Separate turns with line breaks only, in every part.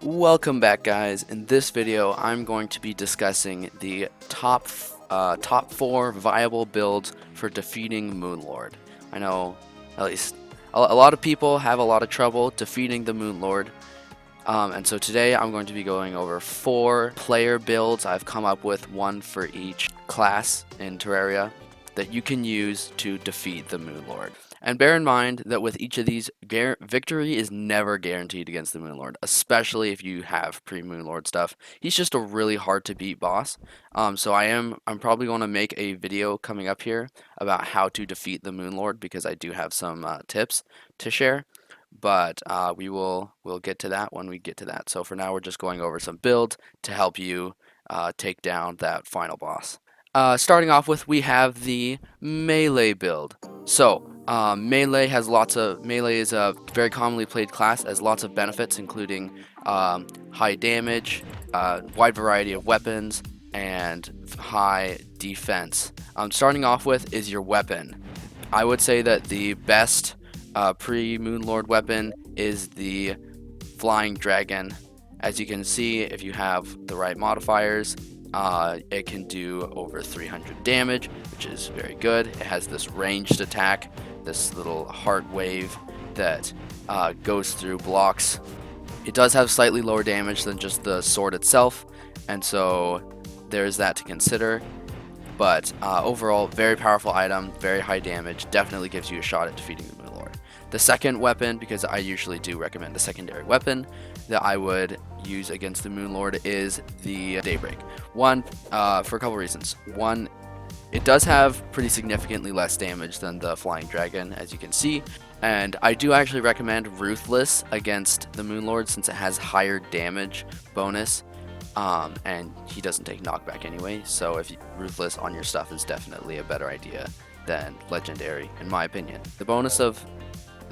Welcome back, guys. In this video, I'm going to be discussing the top 4 viable builds for defeating Moonlord. I know at least a lot of people have a lot of trouble defeating the Moonlord, and so today I'm going to be going over 4 player builds I've come up with, one for each class in Terraria, that you can use to defeat the Moonlord. And bear in mind that with each of these, victory is never guaranteed against the Moonlord, especially if you have pre-Moonlord stuff. He's just a really hard to beat boss. So I'm probably going to make a video coming up here about how to defeat the Moonlord, because I do have some tips to share. But we'll get to that when we get to that. So for now, we're just going over some builds to help you take down that final boss. Starting off with, we have the melee build. So melee is a very commonly played class, has lots of benefits, including high damage, wide variety of weapons, and high defense. Starting off with is your weapon. I would say that the best pre-Moonlord weapon is the flying dragon. As you can see, if you have the right modifiers, it can do over 300 damage, which is very good. It has this ranged attack, this little heart wave that goes through blocks. It does have slightly lower damage than just the sword itself, and so there's that to consider. But overall, very powerful item, very high damage, definitely gives you a shot at defeating the Moonlord. The second weapon, because I usually do recommend the secondary weapon that I would use against the Moonlord, is the Daybreak. One, for a couple reasons. One, it does have pretty significantly less damage than the Flying Dragon, as you can see, and I do actually recommend Ruthless against the Moonlord since it has higher damage bonus, and he doesn't take knockback anyway, so if Ruthless on your stuff is definitely a better idea than Legendary, in my opinion. The bonus of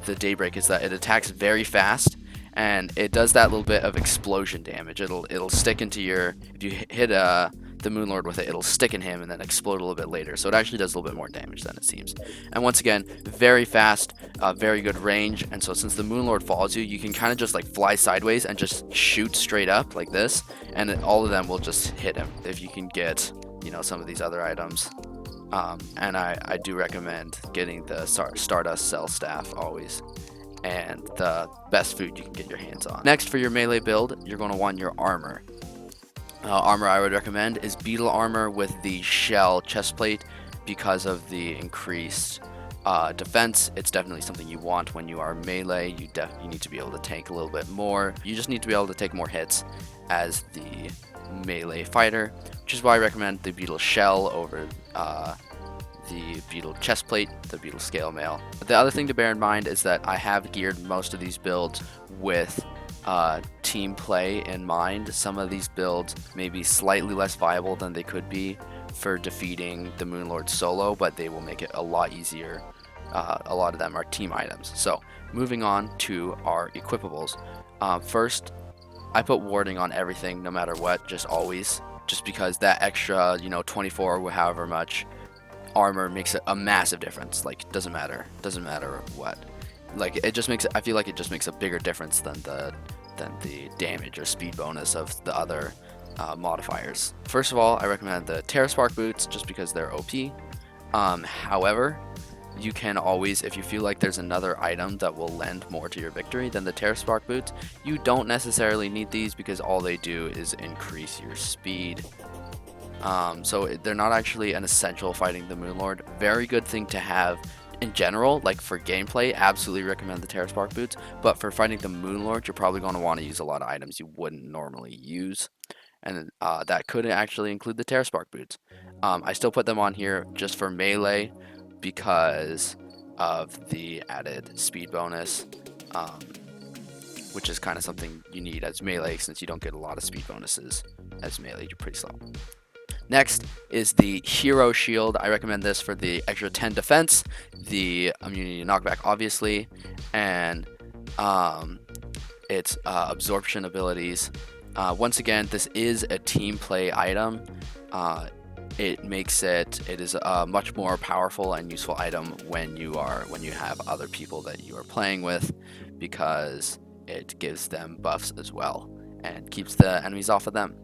the Daybreak is that it attacks very fast, and it does that little bit of explosion damage. It'll stick into your, if you hit the Moonlord with it, it'll stick in him and then explode a little bit later. So it actually does a little bit more damage than it seems. And once again, very fast, very good range. And so since the Moonlord follows you, you can kind of just like fly sideways and just shoot straight up like this, and all of them will just hit him if you can get, you know, some of these other items. And I do recommend getting the Stardust Cell Staff always, and the best food you can get your hands on. Next, for your melee build, you're going to want your armor. Armor I would recommend is Beetle Armor with the Shell Chestplate, because of the increased defense. It's definitely something you want when you are melee. You need to be able to tank a little bit more. You just need to be able to take more hits as the melee fighter, which is why I recommend the Beetle Shell over the Beetle Chestplate, the Beetle Scale Mail. The other thing to bear in mind is that I have geared most of these builds with team play in mind. Some of these builds may be slightly less viable than they could be for defeating the Moonlord solo, but they will make it a lot easier. A lot of them are team items. So moving on to our equipables. First, I put warding on everything, no matter what, just always, just because that extra, 24 or however much armor makes a massive difference. Like, doesn't matter what. Like, it just makes, I feel like it just makes a bigger difference than the damage or speed bonus of the other modifiers. First of all, I recommend the Terraspark boots just because they're OP. However, you can always, if you feel like there's another item that will lend more to your victory than the Terraspark boots, you don't necessarily need these, because all they do is increase your speed. So they're not actually an essential fighting the Moonlord. Very good thing to have in general, like for gameplay. Absolutely recommend the Terraspark boots, but for fighting the Moonlord, you're probably going to want to use a lot of items you wouldn't normally use, and that could actually include the Terraspark boots. I still put them on here just for melee because of the added speed bonus, which is kind of something you need as melee, since you don't get a lot of speed bonuses as melee. You're pretty slow. Next is the Hero Shield. I recommend this for the extra 10 defense, the immunity to knockback, obviously, and its absorption abilities. Once again, this is a team play item. It is a much more powerful and useful item when you have other people that you are playing with, because it gives them buffs as well. and keeps the enemies off of them.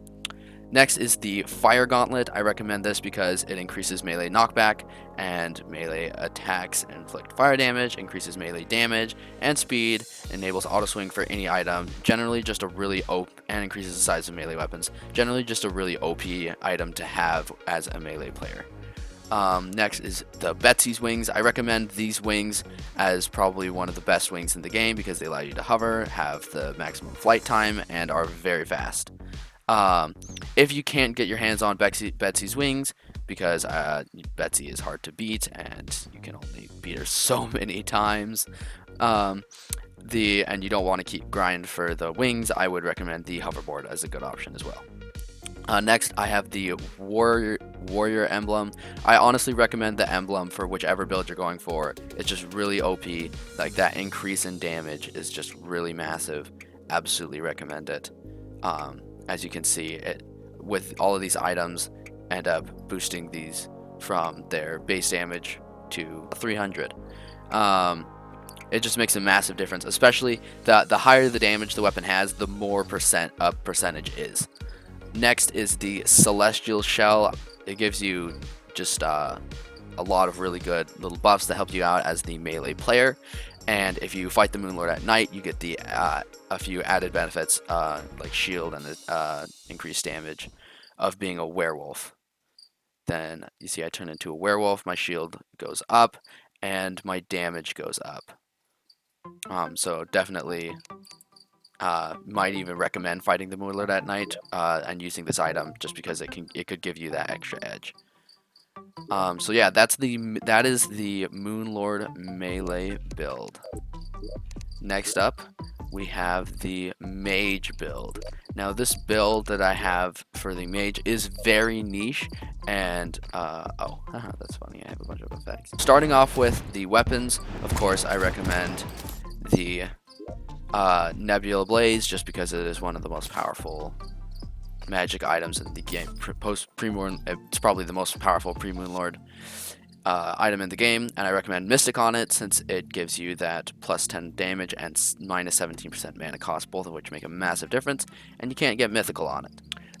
Next is the Fire Gauntlet. I recommend this because it increases melee knockback and melee attacks and inflict fire damage, increases melee damage and speed, enables auto swing for any item. Generally just a really OP, and increases the size of melee weapons. Generally just a really OP item to have as a melee player. Next is the Betsy's wings. I recommend these wings as probably one of the best wings in the game because they allow you to hover, have the maximum flight time, and are very fast. If you can't get your hands on Betsy's wings, because Betsy is hard to beat and you can only beat her so many times, and you don't want to keep grind for the wings, I would recommend the hoverboard as a good option as well. Next, I have the warrior emblem. I honestly recommend the emblem for whichever build you're going for. It's just really OP. Like, that increase in damage is just really massive. Absolutely recommend it. As you can see, with all of these items, end up boosting these from their base damage to 300. It just makes a massive difference, especially the higher the damage the weapon has, the more percentage is. Next is the Celestial Shell. It gives you just a lot of really good little buffs to help you out as the melee player. And if you fight the Moonlord at night, you get the a few added benefits like shield and the increased damage of being a werewolf. Then you see I turn into a werewolf, my shield goes up, and my damage goes up. So definitely might even recommend fighting the Moonlord at night and using this item just because it could give you that extra edge. So yeah, that is the Moonlord melee build. Next up, we have the mage build. Now this build that I have for the mage is very niche, and oh, that's funny, I have a bunch of effects. Starting off with the weapons, of course, I recommend the Nebula Blaze, just because it is one of the most powerful magic items in the game. It's probably the most powerful pre-Moonlord item in the game, and I recommend Mystic on it since it gives you that plus 10 damage and minus 17% mana cost, both of which make a massive difference, and you can't get Mythical on it.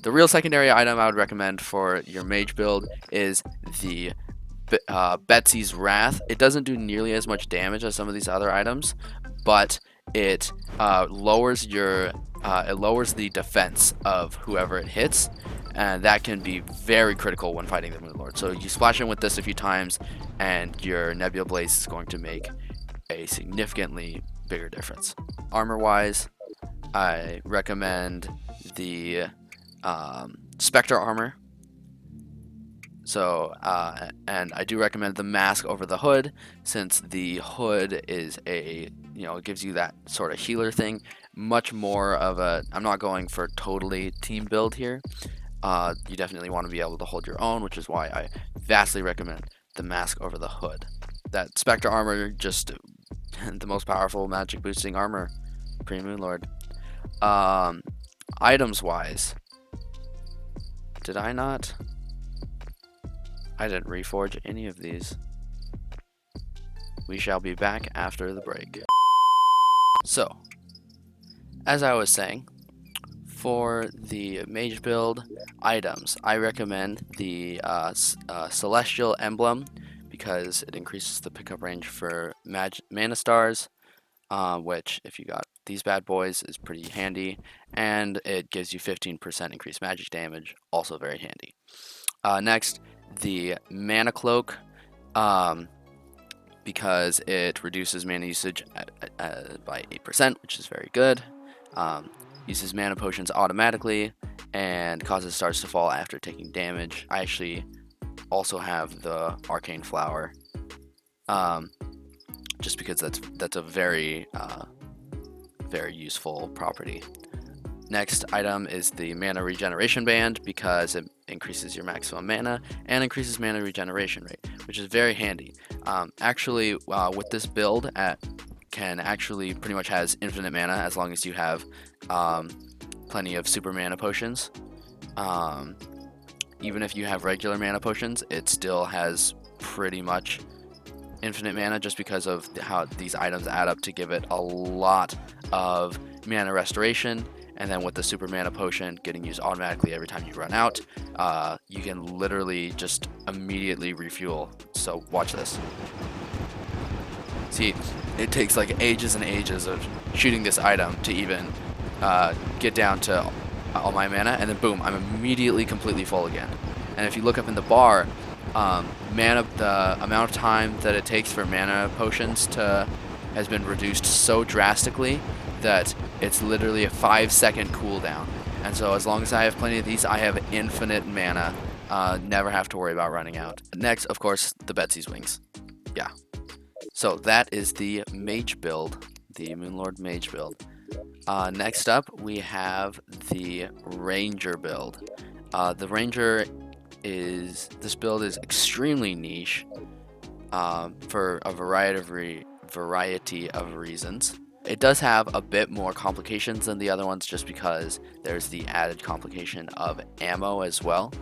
The real secondary item I would recommend for your mage build is the Betsy's Wrath. It doesn't do nearly as much damage as some of these other items, but it lowers the defense of whoever it hits, and that can be very critical when fighting the Moonlord. So you splash in with this a few times, and your Nebula Blaze is going to make a significantly bigger difference. Armor-wise, I recommend the Spectre armor. So, and I do recommend the mask over the hood, since the hood is it gives you that sort of healer thing. Much more of I'm not going for totally team build here. You definitely want to be able to hold your own, which is why I vastly recommend the mask over the hood. That Spectre armor, just the most powerful magic boosting armor pre-Moonlord. Items wise, did I not? I didn't reforge any of these. We shall be back after the break. So, as I was saying, for the mage build items, I recommend the Celestial Emblem because it increases the pickup range for mana stars, which, if you got these bad boys, is pretty handy, and it gives you 15% increased magic damage, also very handy. Next, the Mana Cloak, because it reduces mana usage by 8%, which is very good. Uses mana potions automatically and causes stars to fall after taking damage. I actually also have the Arcane Flower, just because that's a very very useful property. Next item is the Mana Regeneration Band, because it increases your maximum mana and increases mana regeneration rate, which is very handy. Actually, with this build, can actually pretty much has infinite mana as long as you have plenty of super mana potions. Even if you have regular mana potions, it still has pretty much infinite mana, just because of how these items add up to give it a lot of mana restoration and then with the super mana potion getting used automatically every time you run out, you can literally just immediately refuel. So watch this. See, it takes like ages and ages of shooting this item to even get down to all my mana, and then boom, I'm immediately completely full again. And if you look up in the bar, the amount of time that it takes for mana potions has been reduced so drastically that it's literally a 5-second cooldown. And so as long as I have plenty of these, I have infinite mana. Never have to worry about running out. Next, of course, the Betsy's Wings. Yeah. So that is the mage build, the Moonlord mage build. Next up, we have the ranger build. The ranger this build is extremely niche for a variety of reasons. It does have a bit more complications than the other ones just because there's the added complication of ammo as well.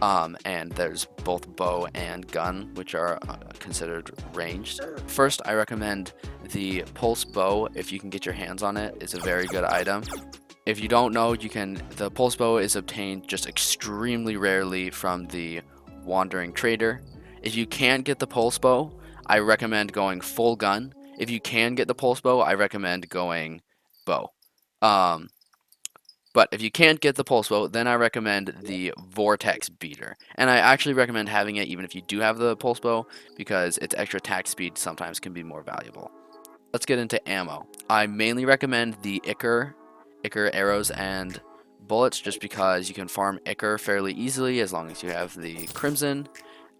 And there's both bow and gun, which are considered ranged. First, I recommend the pulse bow. If you can get your hands on it, it's a very good item. If you don't know, the pulse bow is obtained just extremely rarely from the wandering trader. If you can't get the pulse bow, I recommend going full gun. If you can get the pulse bow, I recommend going bow. But if you can't get the pulse bow, then I recommend the vortex beater. And I actually recommend having it even if you do have the pulse bow, because its extra attack speed sometimes can be more valuable. Let's get into ammo. I mainly recommend the Ichor arrows and bullets, just because you can farm Ichor fairly easily as long as you have the Crimson.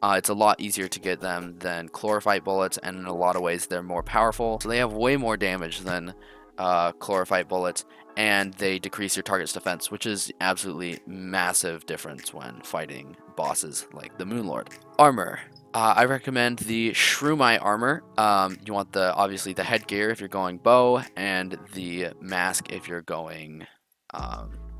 It's a lot easier to get them than Chlorophyte bullets, and in a lot of ways they're more powerful. So they have way more damage than Chlorophyte bullets, and they decrease your target's defense, which is absolutely massive difference when fighting bosses like the Moonlord. Armor. I recommend the Shroomite armor. You want obviously the headgear if you're going bow, and the mask if you're going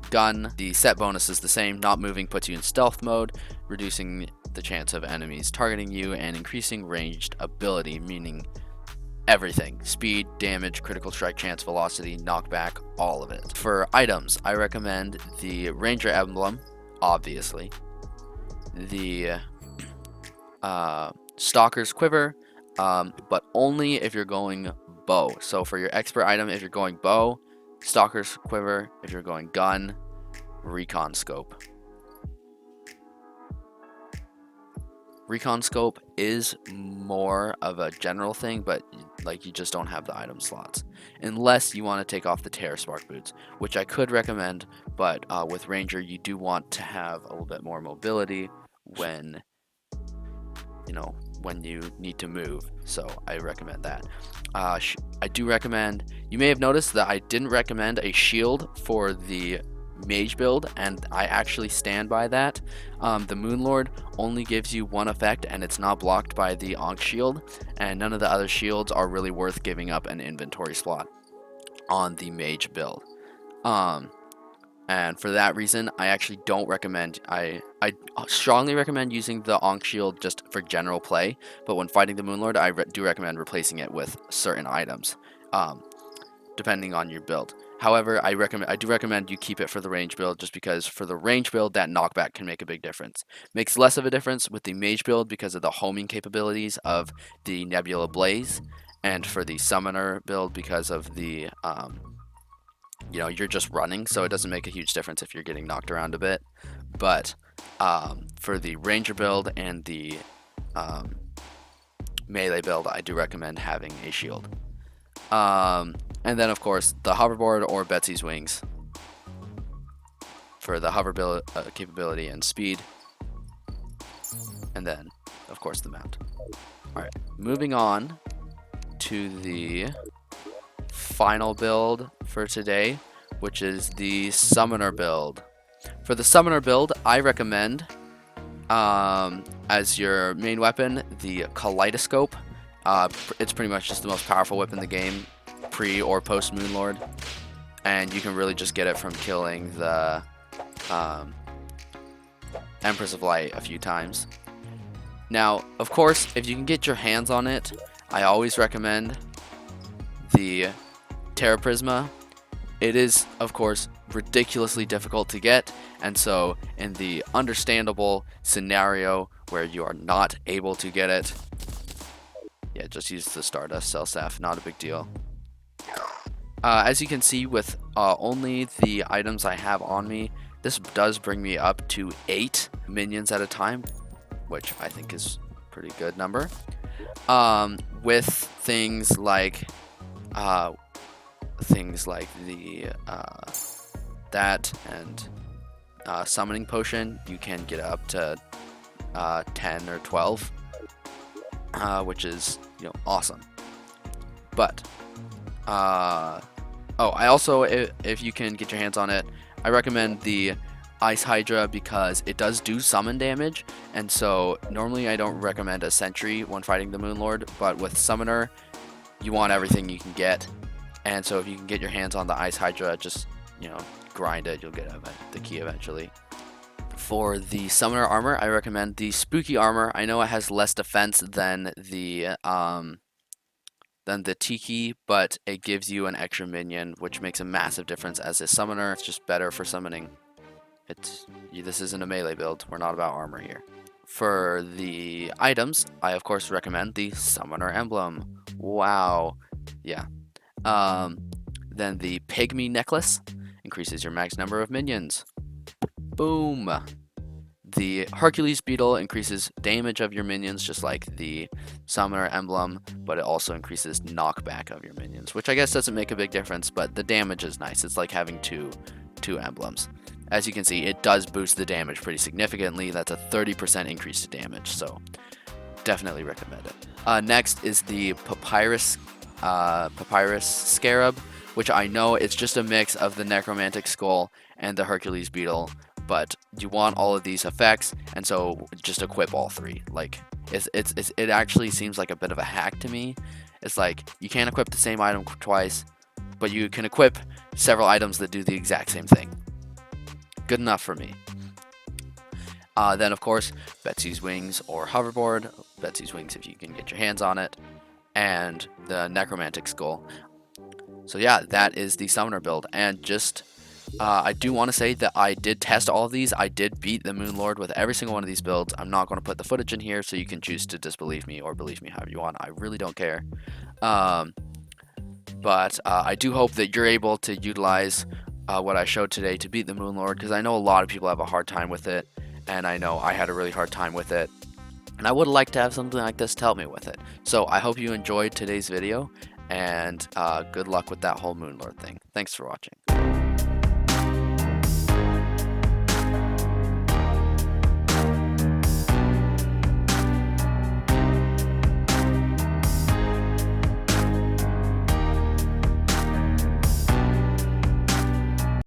gun. The set bonus is the same. Not moving puts you in stealth mode, reducing the chance of enemies targeting you, and increasing ranged ability, meaning everything: speed, damage, critical strike chance, velocity, knockback, all of it. For items, I recommend the Ranger emblem, obviously, the Stalker's quiver, but only if you're going bow. So for your expert item, if you're going bow, Stalker's quiver. If you're going gun, Recon scope. Recon scope is more of a general thing, but like you just don't have the item slots unless you want to take off the Terra Spark boots, which I could recommend. But with Ranger, you do want to have a little bit more mobility when you need to move, so I recommend that. I do recommend, you may have noticed that I didn't recommend a shield for the mage build, and I actually stand by that. The Moonlord only gives you one effect, and it's not blocked by the Ankh shield, and none of the other shields are really worth giving up an inventory slot on the mage build. And for that reason, I actually don't recommend, I strongly recommend using the Ankh shield just for general play, but when fighting the Moonlord, I do recommend replacing it with certain items, depending on your build. However, I do recommend you keep it for the range build, just because for the range build, that knockback can make a big difference. Makes less of a difference with the mage build because of the homing capabilities of the Nebula Blaze, and for the summoner build because of the you're just running, so it doesn't make a huge difference if you're getting knocked around a bit. But for the ranger build and the melee build, I do recommend having a shield. And then of course the hoverboard or Betsy's Wings for the hover capability and speed, and then of course the mount. Alright, moving on to the final build for today, which is the summoner build. For the summoner build, I recommend as your main weapon the Kaleidoscope. It's pretty much just the most powerful whip in the game, pre or post Moonlord, and you can really just get it from killing the Empress of Light a few times. Now, of course, if you can get your hands on it, I always recommend the Terra Prisma. It is, of course, ridiculously difficult to get, and so in the understandable scenario where you are not able to get it, yeah, just use the Stardust Cell Staff, not a big deal. As you can see, with only the items I have on me, this does bring me up to 8 minions at a time, which I think is a pretty good number. With things like the that and summoning potion, you can get up to 10 or 12, which is, you know, awesome. But oh, I also, if you can get your hands on it, I recommend the Ice Hydra because it does do summon damage, and so normally I don't recommend a Sentry when fighting the Moonlord, but with Summoner, you want everything you can get, and so if you can get your hands on the Ice Hydra, just, you know, grind it, you'll get the key eventually. For the Summoner armor, I recommend the Spooky armor. I know it has less defense than the Tiki, but it gives you an extra minion, which makes a massive difference as a summoner. It's just better for summoning. This isn't a melee build. We're not about armor here. For the items, I of course recommend the Summoner Emblem. Wow. Yeah. Then the Pygmy Necklace increases your max number of minions. Boom. The Hercules Beetle increases damage of your minions, just like the Summoner Emblem, but it also increases knockback of your minions, which I guess doesn't make a big difference, but the damage is nice. It's like having two emblems. As you can see, it does boost the damage pretty significantly. That's a 30% increase to damage, so definitely recommend it. Next is the Papyrus Scarab, which I know it's just a mix of the Necromantic Skull and the Hercules Beetle, but you want all of these effects, and so just equip all three. Like, it actually seems like a bit of a hack to me. It's like, you can't equip the same item twice, but you can equip several items that do the exact same thing. Good enough for me. Then, of course, Betsy's Wings or Hoverboard. Betsy's Wings if you can get your hands on it. And the Necromantic Skull. So yeah, that is the Summoner build. And just, I do want to say that I did test all of these. I did beat the Moonlord with every single one of these builds. I'm not going to put the footage in here, so you can choose to disbelieve me or believe me however you want. I really don't care. But I do hope that you're able to utilize what I showed today to beat the Moonlord, because I know a lot of people have a hard time with it, and I know I had a really hard time with it, and I would like to have something like this to help me with it. So I hope you enjoyed today's video, and good luck with that whole Moonlord thing. Thanks for watching.